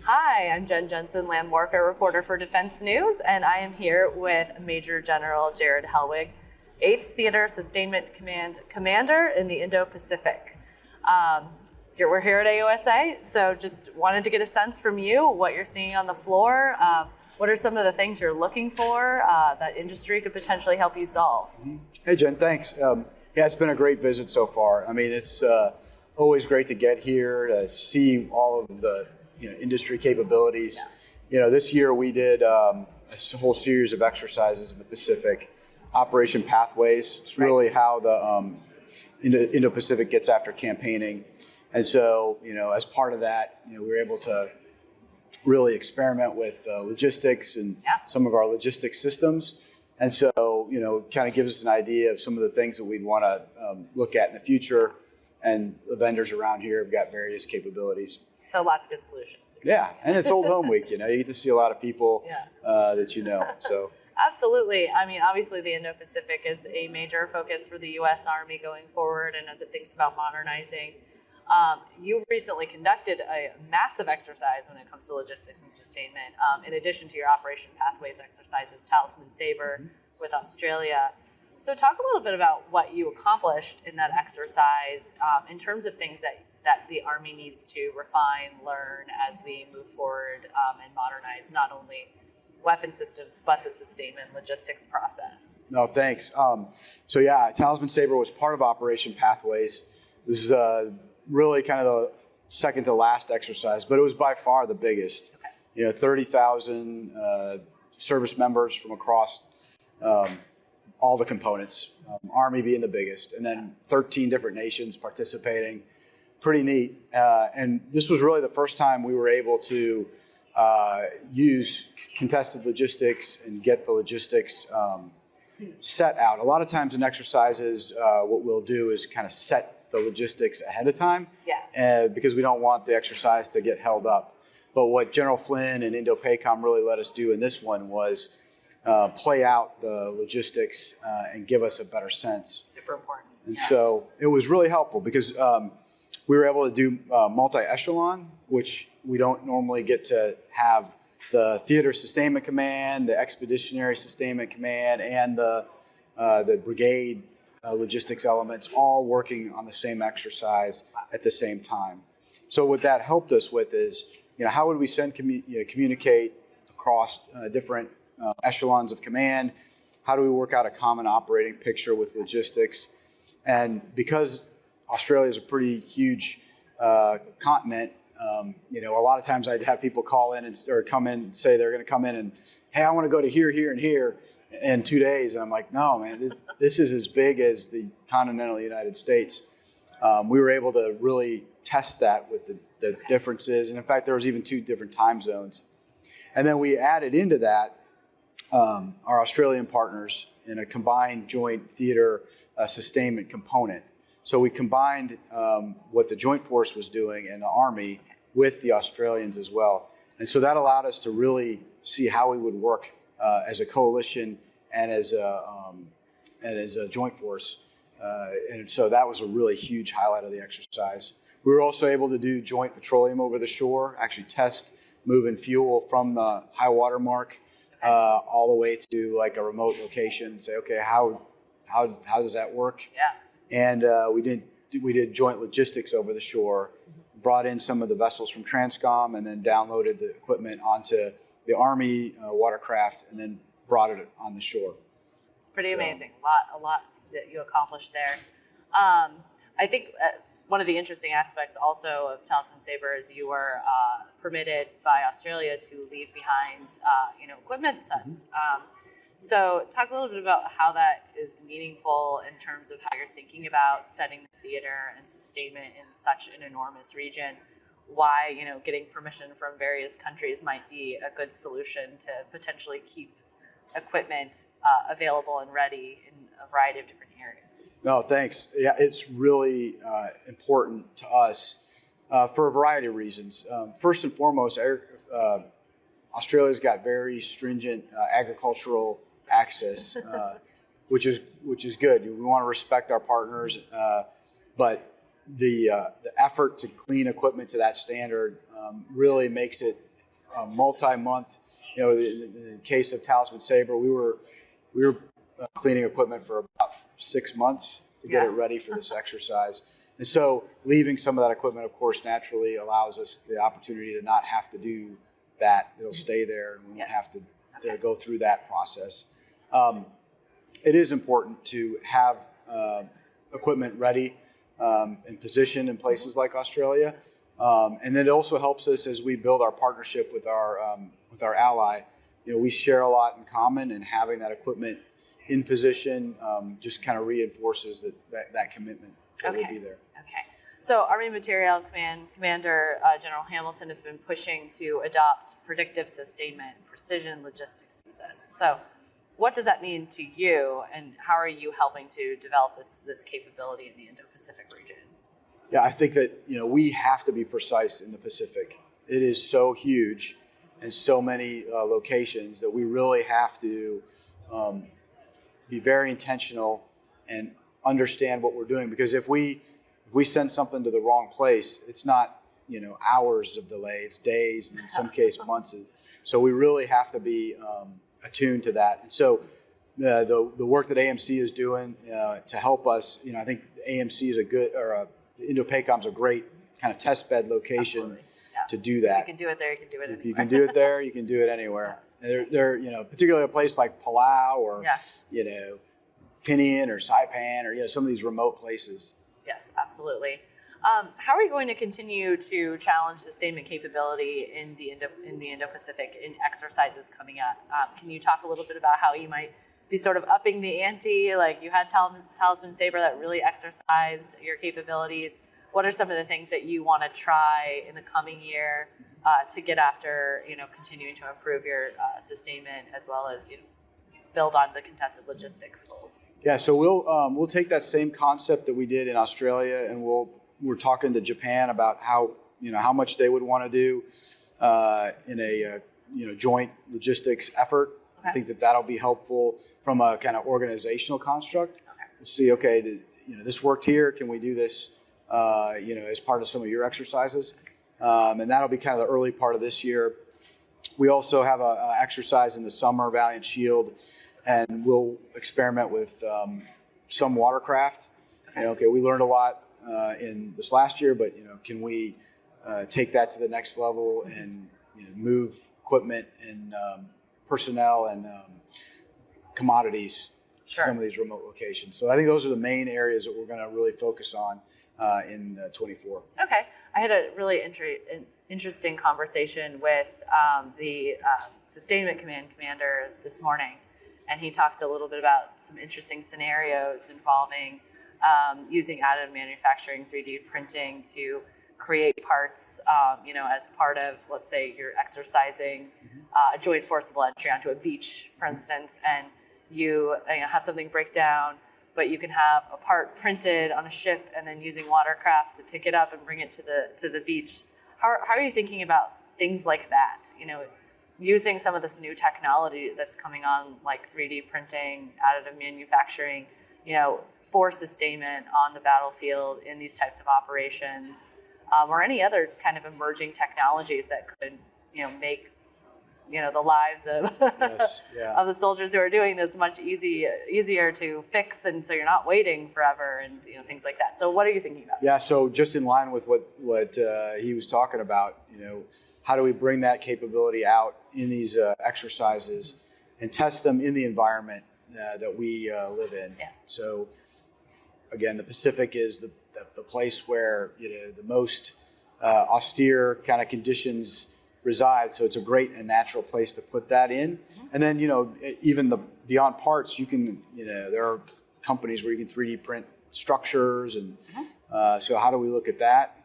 Hi, I'm Jen Jensen, land warfare reporter for Defense News, and I am here with Major General Jered Helwig, 8th Theater Sustainment Command Commander in the Indo-Pacific. We're here at AUSA, so just wanted to get a sense from you what you're seeing on the floor. What are some of the things you're looking for that industry could potentially help you solve? Hey Jen, thanks. Yeah, it's been a great visit so far. I mean, it's always great to get here to see all of the industry capabilities. Yeah. This year we did a whole series of exercises in the Pacific. Operation Pathways. It's really how the Indo-Pacific gets after campaigning. And so, as part of that, we were able to really experiment with logistics and some of our logistics systems. And so, kind of gives us an idea of some of the things that we'd want to look at in the future. And the vendors around here have got various capabilities. So lots of good solutions. Yeah, and it's Old Home Week. You get to see a lot of people that you know. So. Absolutely. I mean, obviously the Indo-Pacific is a major focus for the U.S. Army going forward, and as it thinks about modernizing. You recently conducted a massive exercise when it comes to logistics and sustainment, in addition to your Operation Pathways exercises, Talisman Sabre with Australia. So talk a little bit about what you accomplished in that exercise in terms of things that the Army needs to refine, learn as we move forward and modernize not only weapon systems, but the sustainment logistics process. No, thanks. So yeah, Talisman Sabre was part of Operation Pathways. It was really kind of the second to last exercise, but it was by far the biggest. Okay. 30,000 service members from across all the components, Army being the biggest, and then 13 different nations participating. Pretty neat. And this was really the first time we were able to use contested logistics and get the logistics set out. A lot of times in exercises, what we'll do is kind of set the logistics ahead of time because we don't want the exercise to get held up. But what General Flynn and Indo-PACOM really let us do in this one was play out the logistics and give us a better sense. Super important. And so it was really helpful because we were able to do multi-echelon, which we don't normally get to have the Theater Sustainment Command, the Expeditionary Sustainment Command, and the brigade logistics elements all working on the same exercise at the same time. So what that helped us with is, how would we communicate across different echelons of command? How do we work out a common operating picture with logistics? And because Australia is a pretty huge continent, a lot of times I'd have people call in or come in and say they're going to come in and, hey, I want to go to here, here, and here in 2 days. And I'm like, no, man, this is as big as the continental United States. We were able to really test that with the differences. And in fact, there was even 2 different time zones. And then we added into that our Australian partners in a combined joint theater sustainment component. So we combined what the Joint Force was doing and the Army with the Australians as well. And so that allowed us to really see how we would work as a coalition and as a joint force. And so that was a really huge highlight of the exercise. We were also able to do joint petroleum over the shore, actually test moving fuel from the high water mark all the way to like a remote location. Say, okay, how does that work? Yeah. And we did joint logistics over the shore, brought in some of the vessels from Transcom, and then downloaded the equipment onto the Army watercraft, and then brought it on the shore. It's pretty amazing. A lot that you accomplished there. I think one of the interesting aspects also of Talisman Sabre is you were permitted by Australia to leave behind, equipment sets. So talk a little bit about how that is meaningful in terms of how you're thinking about setting the theater and sustainment in such an enormous region. Why, getting permission from various countries might be a good solution to potentially keep equipment available and ready in a variety of different areas. No, thanks. Yeah, it's really important to us for a variety of reasons. First and foremost, Australia's got very stringent agricultural access, which is good. We want to respect our partners, but the effort to clean equipment to that standard really makes it a multi-month. You know, in the case of Talisman Sabre, we were cleaning equipment for about 6 months to get it ready for this exercise. And so leaving some of that equipment, of course, naturally allows us the opportunity to not have to do that. It'll stay there, and we won't have to go through that process. It is important to have equipment ready and positioned in places like Australia. And then it also helps us as we build our partnership with our ally. You know, we share a lot in common, and having that equipment in position just kind of reinforces that commitment that will be there. Okay. So Army Materiel Command Commander General Hamilton has been pushing to adopt predictive sustainment, precision logistics, he says. So what does that mean to you, and how are you helping to develop this capability in the Indo-Pacific region? Yeah, I think that, you know, we have to be precise in the Pacific. It is so huge and so many locations that we really have to be very intentional and understand what we're doing. Because if we send something to the wrong place, it's not, you know, hours of delay, it's days, and in some case months. So we really have to be attuned to that. And so the work that AMC is doing to help us, you know, I think AMC is Indo-PACOM's a great kind of test bed location to do that. If you can do it there, you can do it anywhere. If you can do it there, you can do it anywhere. And they're you know, particularly a place like Palau or you know, Tinian or Saipan or, you know, some of these remote places. Yes, absolutely. How are you going to continue to challenge sustainment capability in the Indo-Pacific in exercises coming up? Can you talk a little bit about how you might be sort of upping the ante? Like, you had Talisman Sabre that really exercised your capabilities. What are some of the things that you want to try in the coming year to get after, you know, continuing to improve your sustainment, as well as, you know, build on the contested logistics goals? Yeah, so we'll take that same concept that we did in Australia, and we're talking to Japan about how much they would want to do in a joint logistics effort. I think that'll be helpful from a kind of organizational construct. We'll see, this worked here. Can we do this, as part of some of your exercises? And that'll be kind of the early part of this year. We also have a exercise in the summer, Valiant Shield, and we'll experiment with some watercraft. We learned a lot in this last year, but can we take that to the next level and move equipment and personnel and commodities to some of these remote locations. So I think those are the main areas that we're going to really focus on in 24. Okay. I had a really interesting conversation with the Sustainment Command commander this morning, and he talked a little bit about some interesting scenarios involving using additive manufacturing, 3D printing to create parts, as part of, let's say, you're exercising a joint forcible entry onto a beach, for instance, and you have something break down, but you can have a part printed on a ship and then using watercraft to pick it up and bring it to the beach. How are you thinking about things like that? Using some of this new technology that's coming on, like 3D printing, additive manufacturing, for sustainment on the battlefield in these types of operations, or any other kind of emerging technologies that could, make the lives of of the soldiers who are doing this much easier to fix, and so you're not waiting forever, and things like that. So what are you thinking about? Yeah, so just in line with what he was talking about, how do we bring that capability out in these exercises and test them in the environment that we live in? Yeah. So again, the Pacific is the place where the most austere kind of conditions reside. So it's a great and natural place to put that in. And then, even beyond parts, you can, there are companies where you can 3D print structures. And so how do we look at that?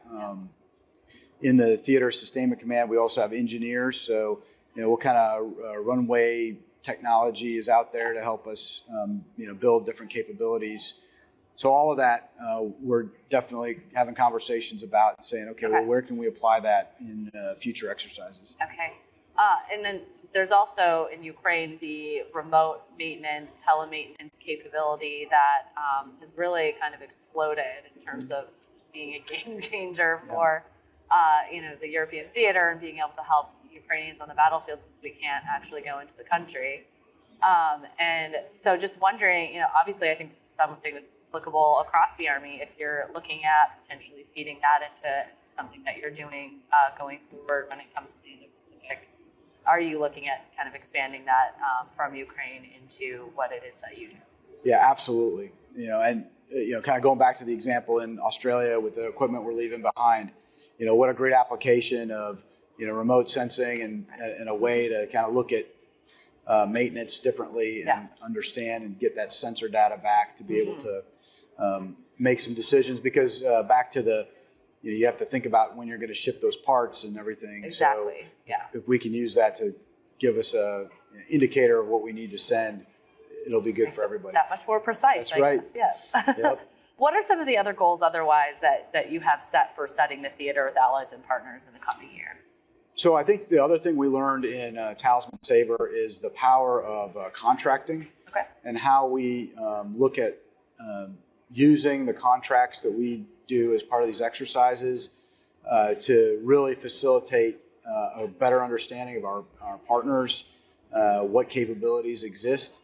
In the Theater Sustainment Command, we also have engineers. So, what kind of runway technology is out there to help us, build different capabilities. So all of that, we're definitely having conversations about and saying, well, where can we apply that in future exercises? Okay. And then there's also in Ukraine the remote maintenance, telemaintenance capability that has really kind of exploded in terms of being a game changer for the European theater and being able to help Ukrainians on the battlefield since we can't actually go into the country. And so just wondering, obviously I think this is something that's applicable across the Army. If you're looking at potentially feeding that into something that you're doing going forward when it comes to the Indo-Pacific, are you looking at kind of expanding that from Ukraine into what it is that you do? Yeah, absolutely. And kind of going back to the example in Australia with the equipment we're leaving behind, what a great application of, remote sensing and a way to kind of look at maintenance differently and understand and get that sensor data back to be able to make some decisions, because back to the, you have to think about when you're going to ship those parts and everything. Exactly. So if we can use that to give us an indicator of what we need to send, it'll be good for everybody. That much more precise. That's right. Yes. Yep. What are some of the other goals otherwise that you have set for setting the theater with allies and partners in the coming year? So I think the other thing we learned in Talisman Sabre is the power of contracting and how we look at using the contracts that we do as part of these exercises to really facilitate a better understanding of our partners, what capabilities exist.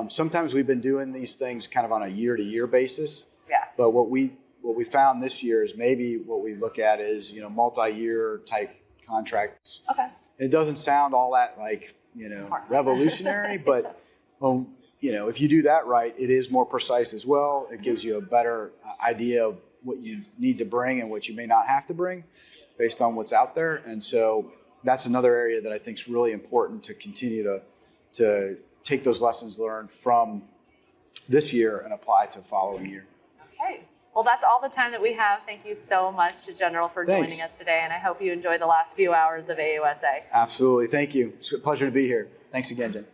Sometimes we've been doing these things kind of on a year-to-year basis. But what we found this year is maybe what we look at is multi-year type contracts. And it doesn't sound all that like revolutionary, but if you do that right, it is more precise as well. It gives you a better idea of what you need to bring and what you may not have to bring based on what's out there. And so that's another area that I think is really important to continue to take those lessons learned from this year and apply to the following year. Okay. Well, that's all the time that we have. Thank you so much to General for joining us today, and I hope you enjoy the last few hours of AUSA. Absolutely. Thank you. It's a pleasure to be here. Thanks again, Jen.